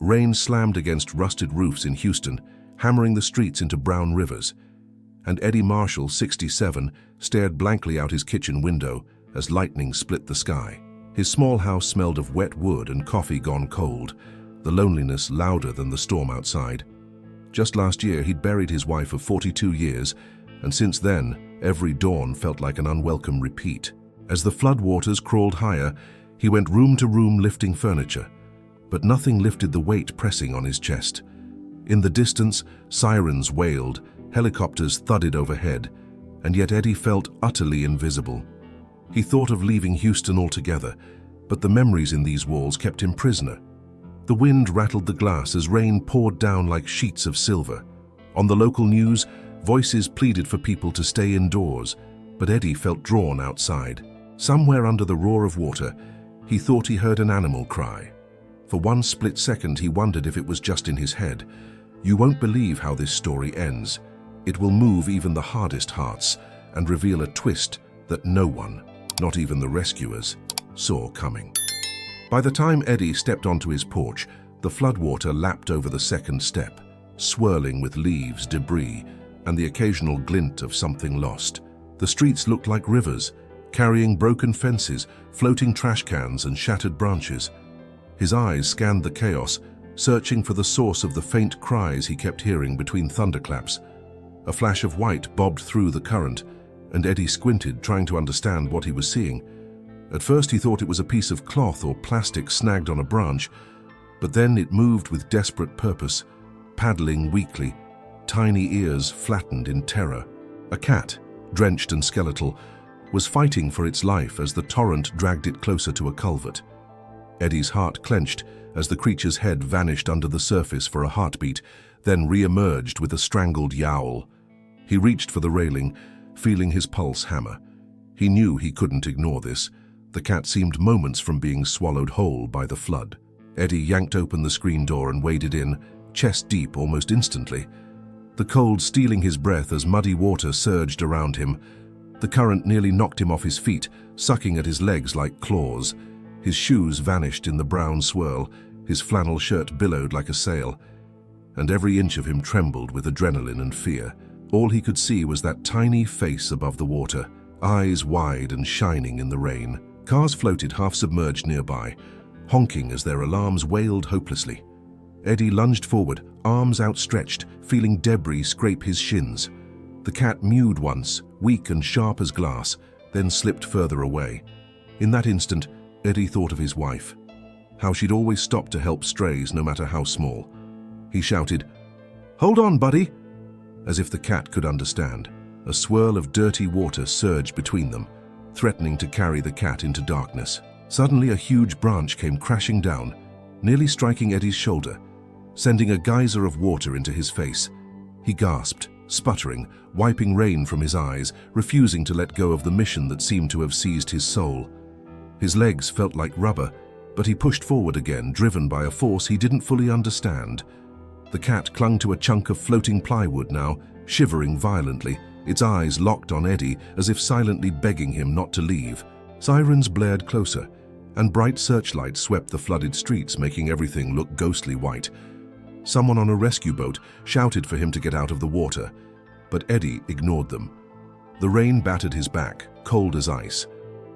Rain slammed against rusted roofs in Houston, hammering the streets into brown rivers. And Eddie Marshall, 67, stared blankly out his kitchen window as lightning split the sky. His small house smelled of wet wood and coffee gone cold, the loneliness louder than the storm outside. Just last year, he'd buried his wife of 42 years, and since then, every dawn felt like an unwelcome repeat. As the floodwaters crawled higher, he went room to room lifting furniture, but nothing lifted the weight pressing on his chest. In the distance, sirens wailed, helicopters thudded overhead, and yet Eddie felt utterly invisible. He thought of leaving Houston altogether, but the memories in these walls kept him prisoner. The wind rattled the glass as rain poured down like sheets of silver. On the local news, voices pleaded for people to stay indoors, but Eddie felt drawn outside. Somewhere under the roar of water, he thought he heard an animal cry. For one split second, he wondered if it was just in his head. You won't believe how this story ends. It will move even the hardest hearts and reveal a twist that no one, not even the rescuers, saw coming. By the time Eddie stepped onto his porch, the floodwater lapped over the second step, swirling with leaves, debris, and the occasional glint of something lost. The streets looked like rivers, carrying broken fences, floating trash cans, and shattered branches. His eyes scanned the chaos, searching for the source of the faint cries he kept hearing between thunderclaps. A flash of white bobbed through the current, and Eddie squinted, trying to understand what he was seeing. At first he thought it was a piece of cloth or plastic snagged on a branch, but then it moved with desperate purpose, paddling weakly, tiny ears flattened in terror. A cat, drenched and skeletal, was fighting for its life as the torrent dragged it closer to a culvert. Eddie's heart clenched as the creature's head vanished under the surface for a heartbeat, then re-emerged with a strangled yowl. He reached for the railing, feeling his pulse hammer. He knew he couldn't ignore this. The cat seemed moments from being swallowed whole by the flood. Eddie yanked open the screen door and waded in, chest deep almost instantly. The cold stealing his breath as muddy water surged around him. The current nearly knocked him off his feet, sucking at his legs like claws. His shoes vanished in the brown swirl, his flannel shirt billowed like a sail, and every inch of him trembled with adrenaline and fear. All he could see was that tiny face above the water, eyes wide and shining in the rain. Cars floated half-submerged nearby, honking as their alarms wailed hopelessly. Eddie lunged forward, arms outstretched, feeling debris scrape his shins. The cat mewed once, weak and sharp as glass, then slipped further away. In that instant, Eddie thought of his wife, how she'd always stop to help strays no matter how small. He shouted, "Hold on, buddy!" As if the cat could understand. A swirl of dirty water surged between them, threatening to carry the cat into darkness. Suddenly, a huge branch came crashing down, nearly striking Eddie's shoulder, sending a geyser of water into his face. He gasped, sputtering, wiping rain from his eyes, refusing to let go of the mission that seemed to have seized his soul. His legs felt like rubber, but he pushed forward again, driven by a force he didn't fully understand. The cat clung to a chunk of floating plywood now, shivering violently, its eyes locked on Eddie as if silently begging him not to leave. Sirens blared closer, and bright searchlights swept the flooded streets, making everything look ghostly white. Someone on a rescue boat shouted for him to get out of the water, but Eddie ignored them. The rain battered his back, cold as ice,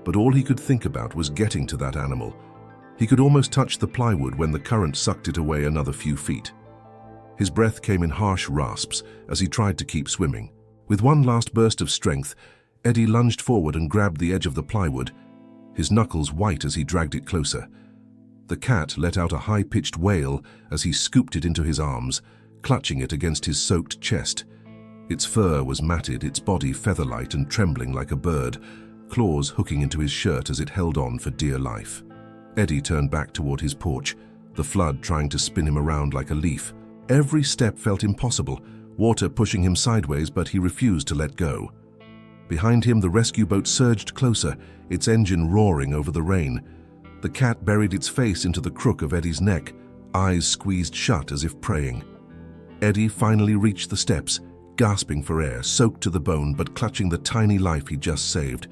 but all he could think about was getting to that animal. He could almost touch the plywood when the current sucked it away another few feet. His breath came in harsh rasps as he tried to keep swimming. With one last burst of strength, Eddie lunged forward and grabbed the edge of the plywood, his knuckles white as he dragged it closer. The cat let out a high-pitched wail as he scooped it into his arms, clutching it against his soaked chest. Its fur was matted, its body feather-light and trembling like a bird, claws hooking into his shirt as it held on for dear life. Eddie turned back toward his porch, the flood trying to spin him around like a leaf. Every step felt impossible, water pushing him sideways, but he refused to let go. Behind him, the rescue boat surged closer, its engine roaring over the rain. The cat buried its face into the crook of Eddie's neck, eyes squeezed shut as if praying. Eddie finally reached the steps, gasping for air, soaked to the bone but clutching the tiny life he just saved.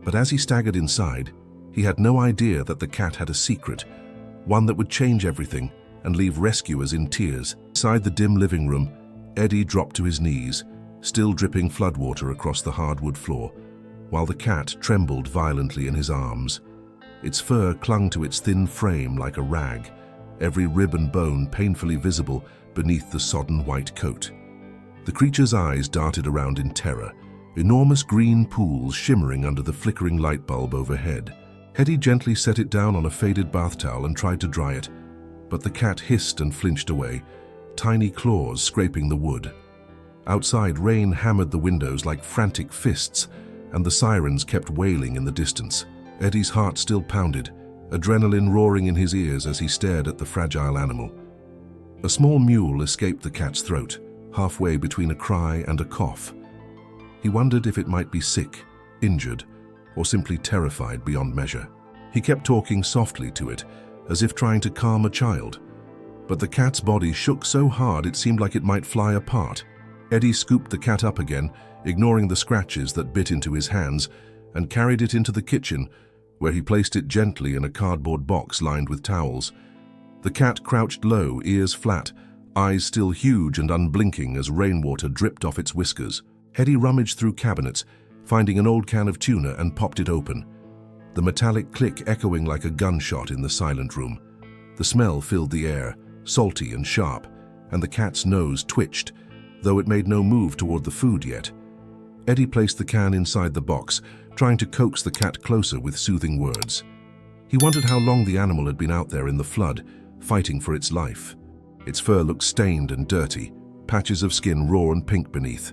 But as he staggered inside, he had no idea that the cat had a secret, one that would change everything, and leave rescuers in tears. Inside the dim living room, Eddie dropped to his knees, still dripping floodwater across the hardwood floor, while the cat trembled violently in his arms. Its fur clung to its thin frame like a rag, every rib and bone painfully visible beneath the sodden white coat. The creature's eyes darted around in terror, enormous green pools shimmering under the flickering light bulb overhead. Eddie gently set it down on a faded bath towel and tried to dry it, but the cat hissed and flinched away, tiny claws scraping the wood. Outside, rain hammered the windows like frantic fists, and the sirens kept wailing in the distance. Eddie's heart still pounded, adrenaline roaring in his ears as he stared at the fragile animal. A small mewl escaped the cat's throat, halfway between a cry and a cough. He wondered if it might be sick, injured, or simply terrified beyond measure. He kept talking softly to it, as if trying to calm a child. But the cat's body shook so hard it seemed like it might fly apart. Eddie scooped the cat up again, ignoring the scratches that bit into his hands, and carried it into the kitchen, where he placed it gently in a cardboard box lined with towels. The cat crouched low, ears flat, eyes still huge and unblinking as rainwater dripped off its whiskers. Eddie rummaged through cabinets, finding an old can of tuna, and popped it open, the metallic click echoing like a gunshot in the silent room. The smell filled the air, salty and sharp, and the cat's nose twitched, though it made no move toward the food yet. Eddie placed the can inside the box, trying to coax the cat closer with soothing words. He wondered how long the animal had been out there in the flood, fighting for its life. Its fur looked stained and dirty, patches of skin raw and pink beneath.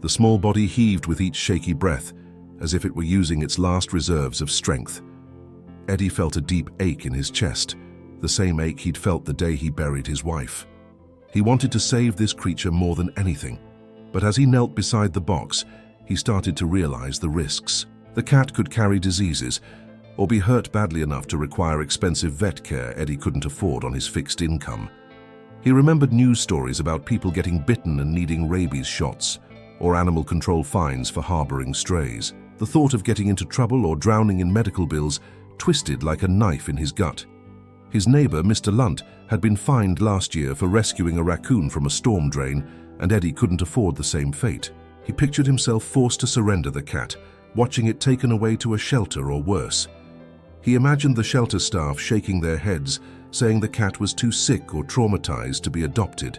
The small body heaved with each shaky breath, as if it were using its last reserves of strength. Eddie felt a deep ache in his chest, the same ache he'd felt the day he buried his wife. He wanted to save this creature more than anything, but as he knelt beside the box, he started to realize the risks. The cat could carry diseases, or be hurt badly enough to require expensive vet care Eddie couldn't afford on his fixed income. He remembered news stories about people getting bitten and needing rabies shots, or animal control fines for harboring strays. The thought of getting into trouble or drowning in medical bills twisted like a knife in his gut. His neighbor, Mr. Lunt, had been fined last year for rescuing a raccoon from a storm drain, and Eddie couldn't afford the same fate. He pictured himself forced to surrender the cat, watching it taken away to a shelter or worse. He imagined the shelter staff shaking their heads, saying the cat was too sick or traumatized to be adopted.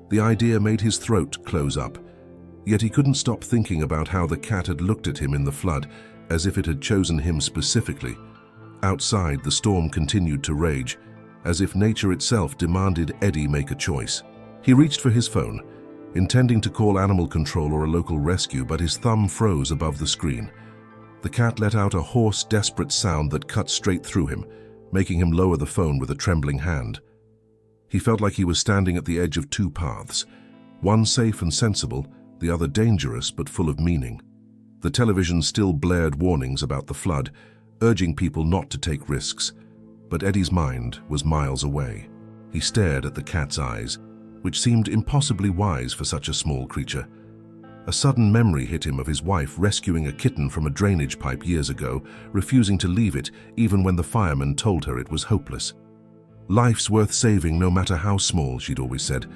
The idea made his throat close up. Yet he couldn't stop thinking about how the cat had looked at him in the flood, as if it had chosen him specifically. Outside, the storm continued to rage, as if nature itself demanded Eddie make a choice. He reached for his phone, intending to call animal control or a local rescue, but his thumb froze above the screen. The cat let out a hoarse, desperate sound that cut straight through him, making him lower the phone with a trembling hand. He felt like he was standing at the edge of two paths, one safe and sensible, the other dangerous but full of meaning. The television still blared warnings about the flood, urging people not to take risks, but Eddie's mind was miles away. He stared at the cat's eyes, which seemed impossibly wise for such a small creature. A sudden memory hit him of his wife rescuing a kitten from a drainage pipe years ago, refusing to leave it even when the fireman told her it was hopeless. Life's worth saving no matter how small, she'd always said.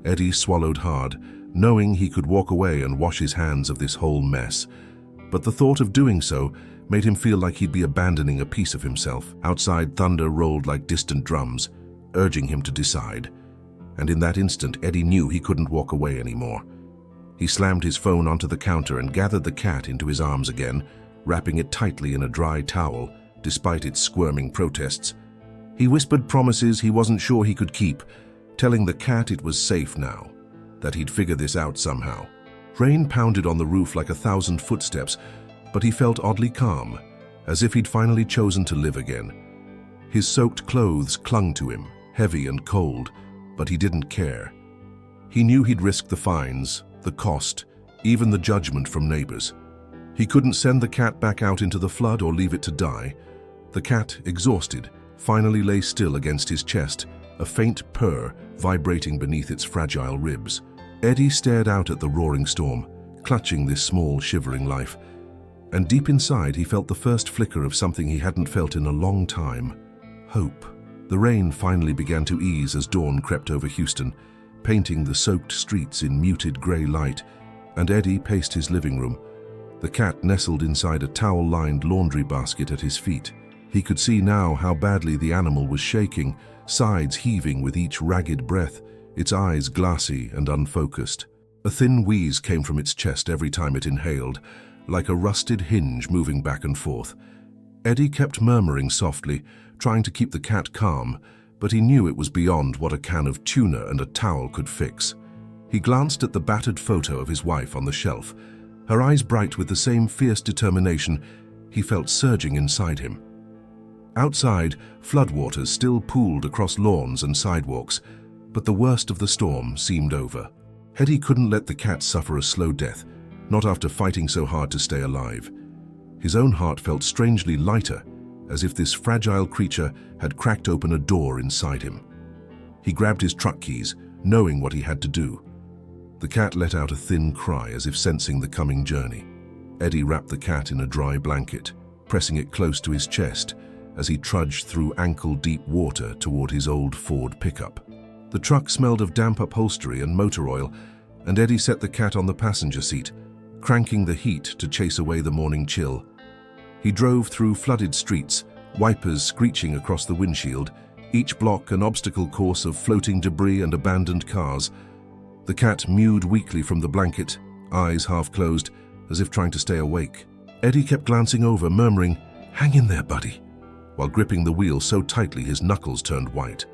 Eddie swallowed hard, knowing he could walk away and wash his hands of this whole mess. But the thought of doing so made him feel like he'd be abandoning a piece of himself. Outside, thunder rolled like distant drums, urging him to decide. And in that instant, Eddie knew he couldn't walk away anymore. He slammed his phone onto the counter and gathered the cat into his arms again, wrapping it tightly in a dry towel, despite its squirming protests. He whispered promises he wasn't sure he could keep, telling the cat it was safe now, that he'd figure this out somehow. Rain pounded on the roof like 1,000 footsteps, but he felt oddly calm, as if he'd finally chosen to live again. His soaked clothes clung to him, heavy and cold, but he didn't care. He knew he'd risk the fines, the cost, even the judgment from neighbors. He couldn't send the cat back out into the flood or leave it to die. The cat, exhausted, finally lay still against his chest, a faint purr vibrating beneath its fragile ribs. Eddie stared out at the roaring storm, clutching this small, shivering life. And deep inside, he felt the first flicker of something he hadn't felt in a long time: hope. The rain finally began to ease as dawn crept over Houston, painting the soaked streets in muted grey light, and Eddie paced his living room, the cat nestled inside a towel-lined laundry basket at his feet. He could see now how badly the animal was shaking, sides heaving with each ragged breath, its eyes glassy and unfocused. A thin wheeze came from its chest every time it inhaled, like a rusted hinge moving back and forth. Eddie kept murmuring softly, trying to keep the cat calm, but he knew it was beyond what a can of tuna and a towel could fix. He glanced at the battered photo of his wife on the shelf, her eyes bright with the same fierce determination he felt surging inside him. Outside, floodwaters still pooled across lawns and sidewalks, but the worst of the storm seemed over. Eddie couldn't let the cat suffer a slow death, not after fighting so hard to stay alive. His own heart felt strangely lighter, as if this fragile creature had cracked open a door inside him. He grabbed his truck keys, knowing what he had to do. The cat let out a thin cry as if sensing the coming journey. Eddie wrapped the cat in a dry blanket, pressing it close to his chest as he trudged through ankle-deep water toward his old Ford pickup. The truck smelled of damp upholstery and motor oil, and Eddie set the cat on the passenger seat, cranking the heat to chase away the morning chill. He drove through flooded streets, wipers screeching across the windshield, each block an obstacle course of floating debris and abandoned cars. The cat mewed weakly from the blanket, eyes half closed, as if trying to stay awake. Eddie kept glancing over, murmuring, "Hang in there, buddy," while gripping the wheel so tightly his knuckles turned white.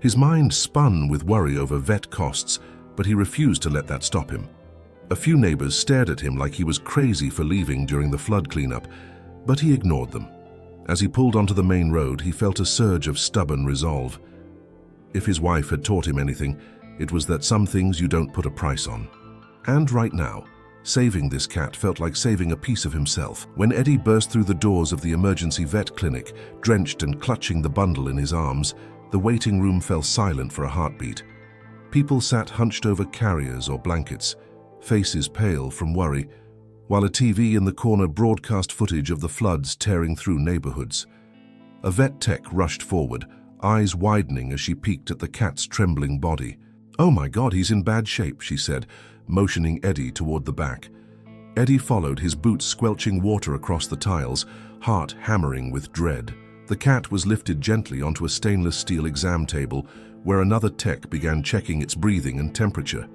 His mind spun with worry over vet costs, but he refused to let that stop him. A few neighbors stared at him like he was crazy for leaving during the flood cleanup, but he ignored them. As he pulled onto the main road, he felt a surge of stubborn resolve. If his wife had taught him anything, it was that some things you don't put a price on. And right now, saving this cat felt like saving a piece of himself. When Eddie burst through the doors of the emergency vet clinic, drenched and clutching the bundle in his arms, the waiting room fell silent for a heartbeat. People sat hunched over carriers or blankets, faces pale from worry, while a TV in the corner broadcast footage of the floods tearing through neighborhoods. A vet tech rushed forward, eyes widening as she peeked at the cat's trembling body. "Oh my God, he's in bad shape," she said, motioning Eddie toward the back. Eddie followed, his boots squelching water across the tiles, heart hammering with dread. The cat was lifted gently onto a stainless steel exam table, where another tech began checking its breathing and temperature.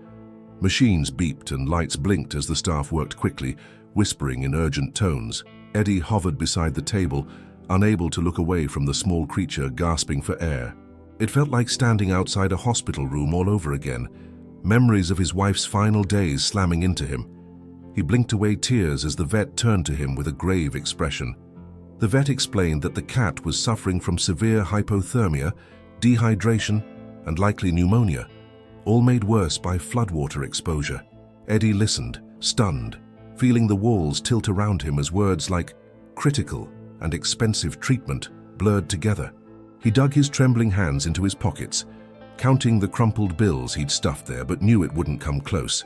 Machines beeped and lights blinked as the staff worked quickly, whispering in urgent tones. Eddie hovered beside the table, unable to look away from the small creature gasping for air. It felt like standing outside a hospital room all over again, memories of his wife's final days slamming into him. He blinked away tears as the vet turned to him with a grave expression. The vet explained that the cat was suffering from severe hypothermia, dehydration, and likely pneumonia, all made worse by floodwater exposure. Eddie listened, stunned, feeling the walls tilt around him as words like critical and expensive treatment blurred together. He dug his trembling hands into his pockets, counting the crumpled bills he'd stuffed there, but knew it wouldn't come close.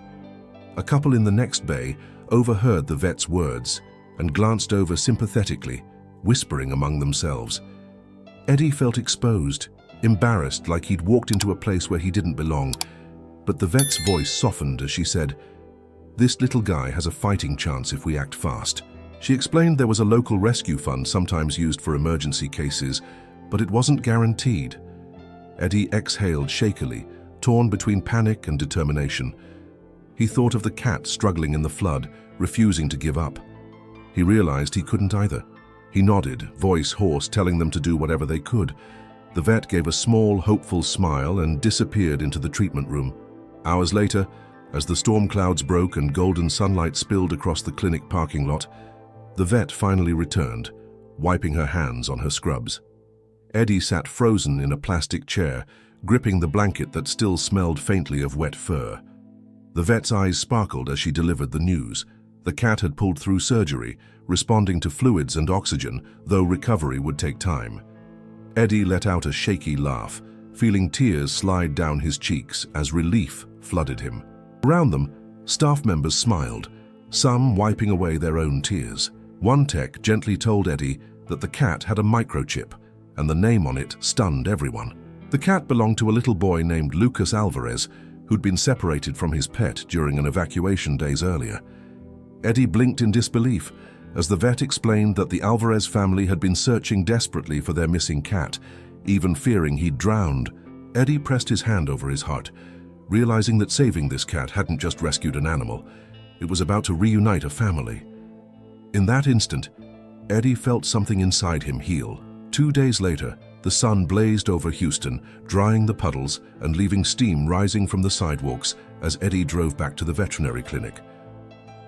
A couple in the next bay overheard the vet's words and glanced over sympathetically, whispering among themselves. Eddie felt exposed, embarrassed, like he'd walked into a place where he didn't belong, but the vet's voice softened as she said, "This little guy has a fighting chance if we act fast." She explained there was a local rescue fund sometimes used for emergency cases, but it wasn't guaranteed. Eddie exhaled shakily, torn between panic and determination. He thought of the cat struggling in the flood, refusing to give up. He realized he couldn't either. He nodded, voice hoarse, telling them to do whatever they could. The vet gave a small, hopeful smile and disappeared into the treatment room. Hours later, as the storm clouds broke and golden sunlight spilled across the clinic parking lot, the vet finally returned, wiping her hands on her scrubs. Eddie sat frozen in a plastic chair, gripping the blanket that still smelled faintly of wet fur. The vet's eyes sparkled as she delivered the news. The cat had pulled through surgery, responding to fluids and oxygen, though recovery would take time. Eddie let out a shaky laugh, feeling tears slide down his cheeks as relief flooded him. Around them, staff members smiled, some wiping away their own tears. One tech gently told Eddie that the cat had a microchip, and the name on it stunned everyone. The cat belonged to a little boy named Lucas Alvarez, who'd been separated from his pet during an evacuation days earlier. Eddie blinked in disbelief as the vet explained that the Alvarez family had been searching desperately for their missing cat, even fearing he'd drowned. Eddie pressed his hand over his heart, realizing that saving this cat hadn't just rescued an animal, it was about to reunite a family. In that instant, Eddie felt something inside him heal. 2 days later, the sun blazed over Houston, drying the puddles and leaving steam rising from the sidewalks as Eddie drove back to the veterinary clinic.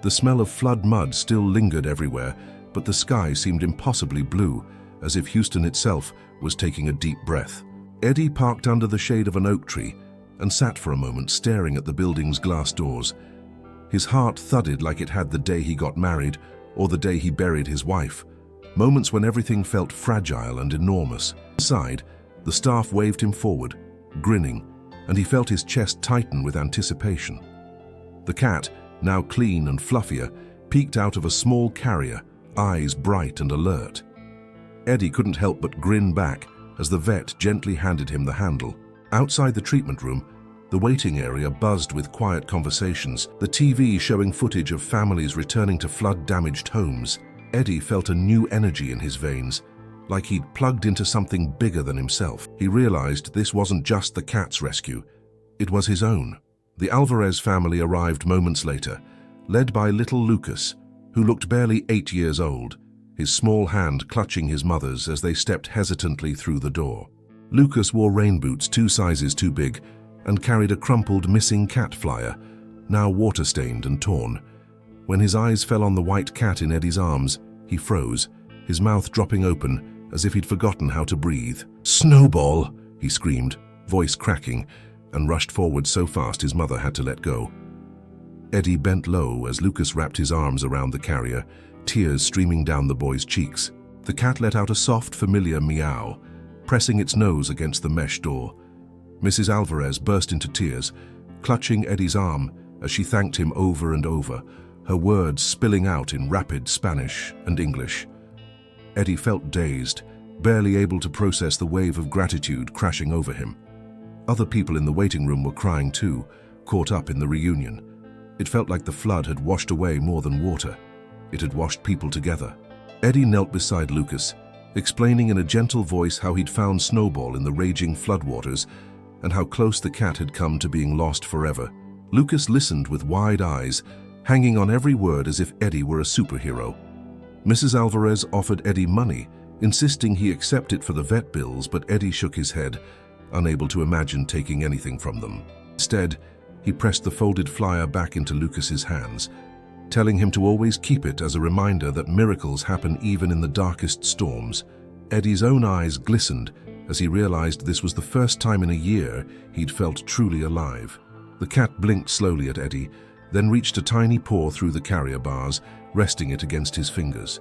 The smell of flood mud still lingered everywhere, but the sky seemed impossibly blue, as if Houston itself was taking a deep breath. Eddie parked under the shade of an oak tree and sat for a moment staring at the building's glass doors. His heart thudded like it had the day he got married or the day he buried his wife, moments when everything felt fragile and enormous. Inside, the staff waved him forward, grinning, and he felt his chest tighten with anticipation. The cat, now clean and fluffier, peeked out of a small carrier, eyes bright and alert. Eddie couldn't help but grin back as the vet gently handed him the handle. Outside the treatment room, the waiting area buzzed with quiet conversations, the TV showing footage of families returning to flood-damaged homes. Eddie felt a new energy in his veins, like he'd plugged into something bigger than himself. He realized this wasn't just the cat's rescue, it was his own. The Alvarez family arrived moments later, led by little Lucas, who looked barely 8 years old, his small hand clutching his mother's as they stepped hesitantly through the door. Lucas wore rain boots 2 sizes too big and carried a crumpled missing cat flyer, now water-stained and torn. When his eyes fell on the white cat in Eddie's arms, he froze, his mouth dropping open as if he'd forgotten how to breathe. "Snowball!" he screamed, voice cracking, and rushed forward so fast his mother had to let go. Eddie bent low as Lucas wrapped his arms around the carrier, tears streaming down the boy's cheeks. The cat let out a soft, familiar meow, pressing its nose against the mesh door. Mrs. Alvarez burst into tears, clutching Eddie's arm as she thanked him over and over, her words spilling out in rapid Spanish and English. Eddie felt dazed, barely able to process the wave of gratitude crashing over him. Other people in the waiting room were crying too, caught up in the reunion. It felt like the flood had washed away more than water. It had washed people together. Eddie knelt beside Lucas, explaining in a gentle voice how he'd found Snowball in the raging floodwaters and how close the cat had come to being lost forever. Lucas listened with wide eyes, hanging on every word as if Eddie were a superhero. Mrs. Alvarez offered Eddie money, insisting he accept it for the vet bills, but Eddie shook his head, unable to imagine taking anything from them. Instead, he pressed the folded flyer back into Lucas's hands, telling him to always keep it as a reminder that miracles happen even in the darkest storms. Eddie's own eyes glistened as he realized this was the first time in a year he'd felt truly alive. The cat blinked slowly at Eddie, then reached a tiny paw through the carrier bars, resting it against his fingers.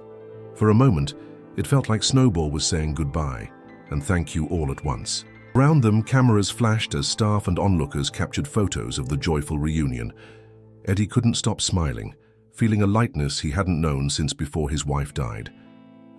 For a moment, it felt like Snowball was saying goodbye and thank you all at once. Around them, cameras flashed as staff and onlookers captured photos of the joyful reunion. Eddie couldn't stop smiling, feeling a lightness he hadn't known since before his wife died.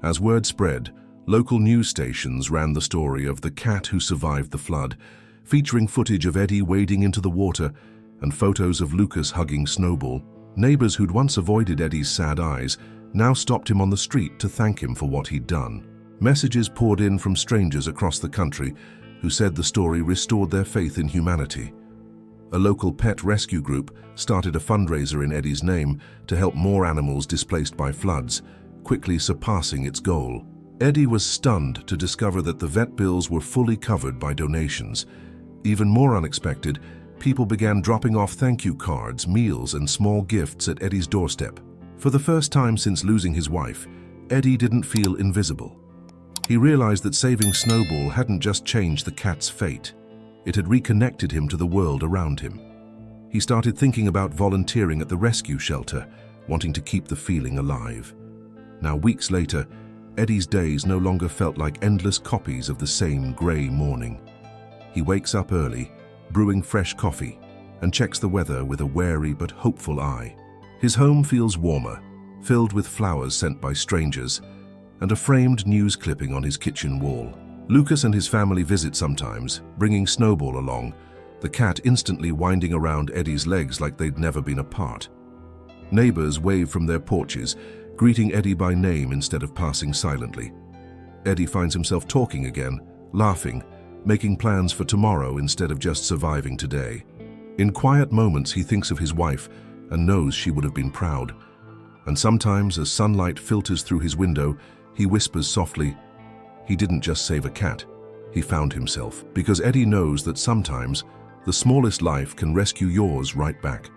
As word spread, local news stations ran the story of the cat who survived the flood, featuring footage of Eddie wading into the water and photos of Lucas hugging Snowball. Neighbors who'd once avoided Eddie's sad eyes now stopped him on the street to thank him for what he'd done. Messages poured in from strangers across the country who said the story restored their faith in humanity. A local pet rescue group started a fundraiser in Eddie's name to help more animals displaced by floods, quickly surpassing its goal. Eddie was stunned to discover that the vet bills were fully covered by donations. Even more unexpected, people began dropping off thank you cards, meals, and small gifts at Eddie's doorstep. For the first time since losing his wife, Eddie didn't feel invisible. He realized that saving Snowball hadn't just changed the cat's fate. It had reconnected him to the world around him. He started thinking about volunteering at the rescue shelter, wanting to keep the feeling alive. Now, weeks later, Eddie's days no longer felt like endless copies of the same grey morning. He wakes up early, brewing fresh coffee, and checks the weather with a wary but hopeful eye. His home feels warmer, filled with flowers sent by strangers, and a framed news clipping on his kitchen wall. Lucas and his family visit sometimes, bringing Snowball along, the cat instantly winding around Eddie's legs like they'd never been apart. Neighbors wave from their porches, greeting Eddie by name instead of passing silently. Eddie finds himself talking again, laughing, making plans for tomorrow instead of just surviving today. In quiet moments, he thinks of his wife and knows she would have been proud. And sometimes, as sunlight filters through his window, he whispers softly, "He didn't just save a cat, he found himself." Because Eddie knows that sometimes the smallest life can rescue yours right back.